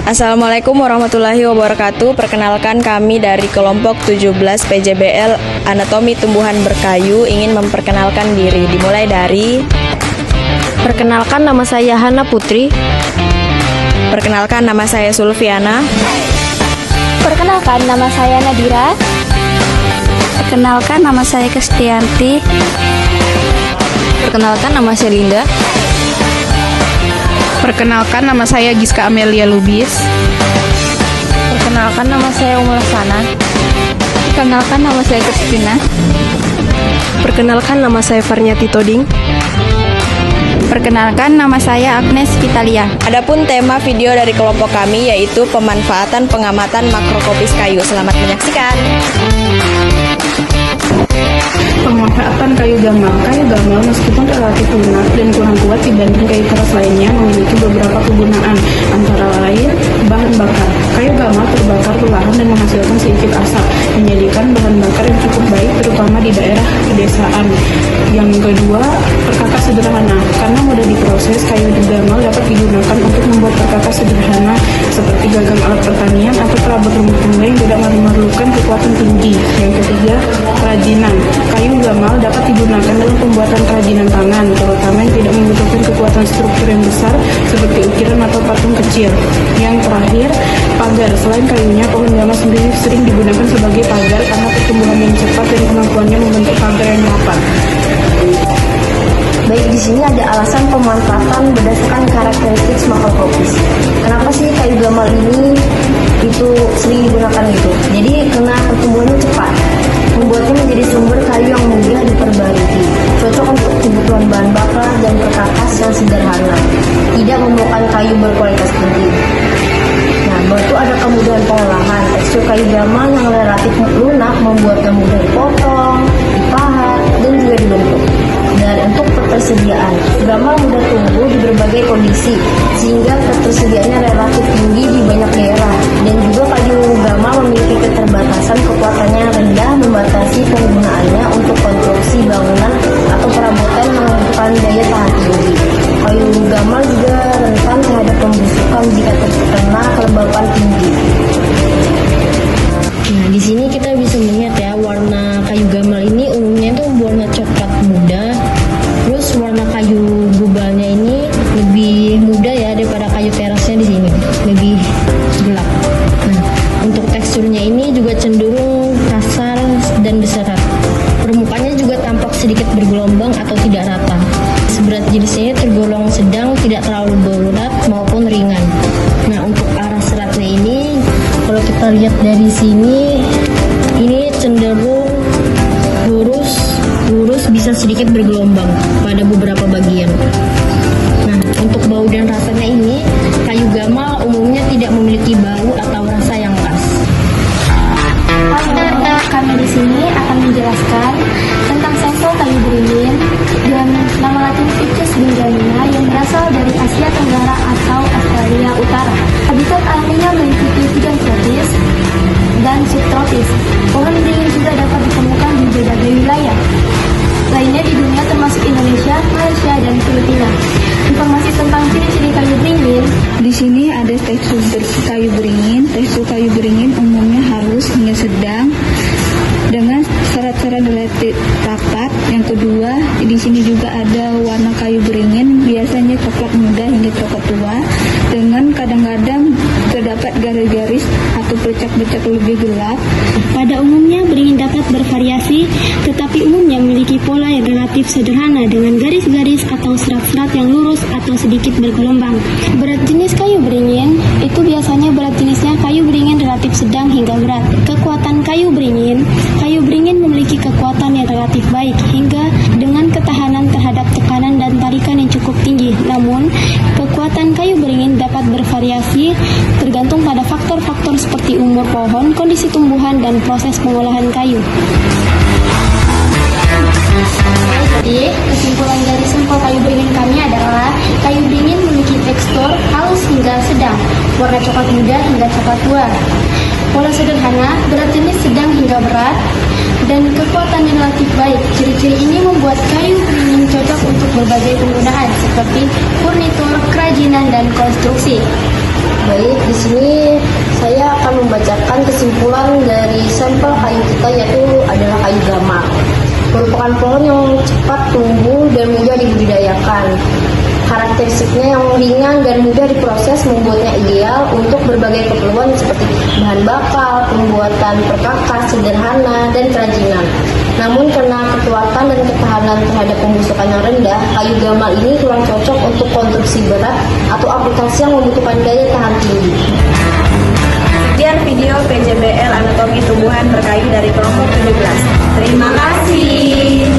Assalamualaikum warahmatullahi wabarakatuh. Perkenalkan, kami dari kelompok 17 PJBL Anatomi Tumbuhan Berkayu ingin memperkenalkan diri. Dimulai dari Perkenalkan, nama saya Hana Putri. perkenalkan, nama saya Sulfiana. Perkenalkan, nama saya Nadira. Perkenalkan, nama saya Kristianti. Perkenalkan, nama saya Linda. Perkenalkan, nama saya Giska Amelia Lubis. Perkenalkan, nama saya Umar Sana. Perkenalkan, nama saya Kristina. Perkenalkan, nama saya Farniati Toding. Perkenalkan, nama saya Agnes Vitalia. Adapun tema video dari kelompok kami yaitu pemanfaatan pengamatan makrokopis kayu. Selamat menyaksikan. Pemanfaatan kayu gamal. Kayu gamal meskipun relatif lunak dan kurang kuat dibanding kayu keras lainnya, memiliki beberapa kegunaan, antara lain bahan bakar. Kayu gamal terbakar perlahan dan menghasilkan sedikit asap, menjadikan bahan bakar yang cukup baik terutama di daerah pedesaan. Yang kedua, perkakas sederhana. Karena mudah diproses, kayu gamal dapat digunakan untuk membuat perkakas sederhana seperti gagang alat pertanian atau perabot rumah tangga yang tidak memerlukan kekuatan tinggi. Yang ketiga, kerajinan. Kayu gamal dapat digunakan dalam pembuatan kerajinan tangan, terutama yang tidak membutuhkan kekuatan struktur yang besar seperti ukiran atau patung kecil. Yang terakhir, pagar. Selain kayunya, pohon gamal sendiri sering digunakan sebagai pagar karena pertumbuhan yang cepat dan kemampuannya membentuk pagar yang rapat. Baik, di sini ada alasan pemanfaatan berdasarkan karakteristik makrokopis. Kenapa sih kayu gamal ini itu sering digunakan itu? Jadi karena pertumbuhannya cepat, membuatnya menjadi sumber kayu yang mudah diperbarui, cocok untuk kebutuhan bahan bakar dan perkakas yang sederhana, tidak memerlukan kayu berkualitas tinggi. Nah, batu ada kemudahan pengolahan. Tekstur kayu gamal yang relatif lunak membuatnya mudah dipotong, dipahat, dan juga dibentuk. Dan untuk ketersediaan, gamal mudah tumbuh di berbagai kondisi, sehingga ketersediaannya relatif tinggi di banyak daerah. Dan juga kayu gamal memiliki keterbatasan, kekuatannya rendah, membatasi penggunaannya untuk konstruksi bangunan atau perabotan yang membutuhkan daya tahan tinggi. Kayu gamal juga rentan terhadap pembusukan jika terkena kelembapan tinggi. Nah, di sini kita bisa melihat ya, warna kayu gamal ini umumnya tuh warna coklat muda. Terus warna kayu gubalnya ini lebih muda ya daripada kayu terasnya di sini, lebih gelap. Nah, untuk teksturnya ini juga cenderung kasar dan berserat. Permukaannya juga tampak sedikit bergelombang atau tidak rata. Seberat jenisnya tergolong sedang, tidak terlalu berat maupun ringan. Nah, untuk arah seratnya ini, kalau kita lihat dari sini, ini cenderung lurus bisa sedikit bergelombang pada beberapa bagian. Nah, untuk bau dan rasanya ini, kayu gamal umumnya tidak memiliki bau atau rasa yang khas. Kami di sini akan menjelaskan tentang sampel kayu beringin dan nama latin Ficus benjamina yang berasal dari Asia Tenggara atau Australia Utara. Habitat alaminya meliputi hujan tropis dan subtropis. Pohon beringin juga dapat ditemukan di berbagai wilayah lainnya di dunia termasuk Indonesia, Malaysia, dan Filipina. Informasi tentang ciri-ciri kayu beringin. Di sini ada tekstur kayu beringin. Tekstur kayu beringin umumnya halus hingga sedang dengan serat-serat relatif rapat. Yang kedua, di sini juga ada warna kayu beringin, biasanya coklat muda hingga coklat tua, dengan kadang-kadang terdapat garis-garis atau bercak-bercak lebih gelap. Pada umumnya beringin dapat bervariasi, tetapi umumnya memiliki pola yang relatif sederhana dengan garis-garis atau serat-serat yang lurus atau sedikit bergelombang. Berat jenis kayu beringin itu biasanya berat jenisnya kayu beringin relatif sedang hingga berat. Kekuatan kayu beringin memiliki kekuatan yang relatif baik hingga dengan ketahanan terhadap tekanan dan tarikan yang cukup tinggi. Namun, kekuatan kayu beringin dapat bervariasi tergantung pada faktor-faktor seperti umur pohon, kondisi tumbuhan, dan proses pengolahan kayu. Jadi, kesimpulan dari sampel kayu beringin kami adalah kayu beringin memiliki tekstur halus hingga sedang, warna coklat muda hingga coklat tua, pola sederhana, berat jenis sedang hingga berat, dan kekuatan yang relatif baik. Ciri-ciri ini membuat kayu beringin cocok untuk berbagai penggunaan seperti furnitur, kerajinan, dan konstruksi. Baik, di di sini saya akan membacakan kesimpulan dari sampel kayu kita, yaitu adalah kayu gamal. Merupakan pohon yang cepat tumbuh dan mudah dibudidayakan. Karakteristiknya yang ringan dan mudah diproses membuatnya ideal untuk berbagai keperluan seperti bahan bakar, pembuatan perkakas sederhana, dan kerajinan. Namun karena kekuatan dan ketahanan terhadap pembusukan yang rendah, kayu gamal ini kurang cocok untuk konstruksi berat atau aplikasi yang membutuhkan daya tahan tinggi. Sekian video PJBL Anatomi Tumbuhan Berkayu dari kelompok 17. Terima kasih.